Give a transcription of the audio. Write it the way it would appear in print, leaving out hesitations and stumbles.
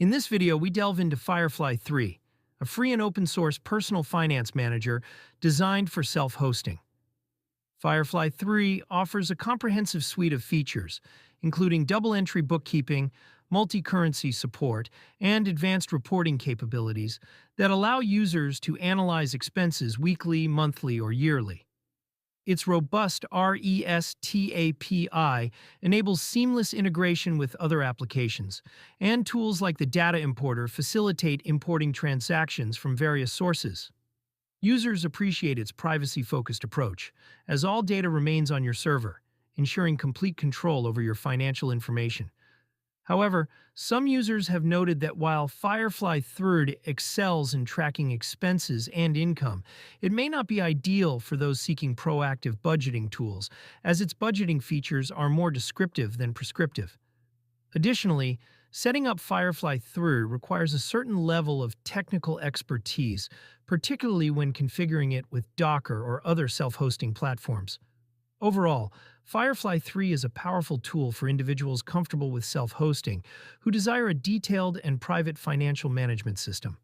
In this video, we delve into Firefly 3, a free and open-source personal finance manager designed for self-hosting. Firefly 3 offers a comprehensive suite of features, including double-entry bookkeeping, multi-currency support, and advanced reporting capabilities that allow users to analyze expenses weekly, monthly, or yearly. Its robust REST API enables seamless integration with other applications, and tools like the data importer facilitate importing transactions from various sources. Users appreciate its privacy-focused approach, as all data remains on your server, ensuring complete control over your financial information. However, some users have noted that while Firefly 3 excels in tracking expenses and income, it may not be ideal for those seeking proactive budgeting tools, as its budgeting features are more descriptive than prescriptive. Additionally, setting up Firefly 3 requires a certain level of technical expertise, particularly when configuring it with Docker or other self-hosting platforms. Overall, Firefly 3 is a powerful tool for individuals comfortable with self-hosting who desire a detailed and private financial management system.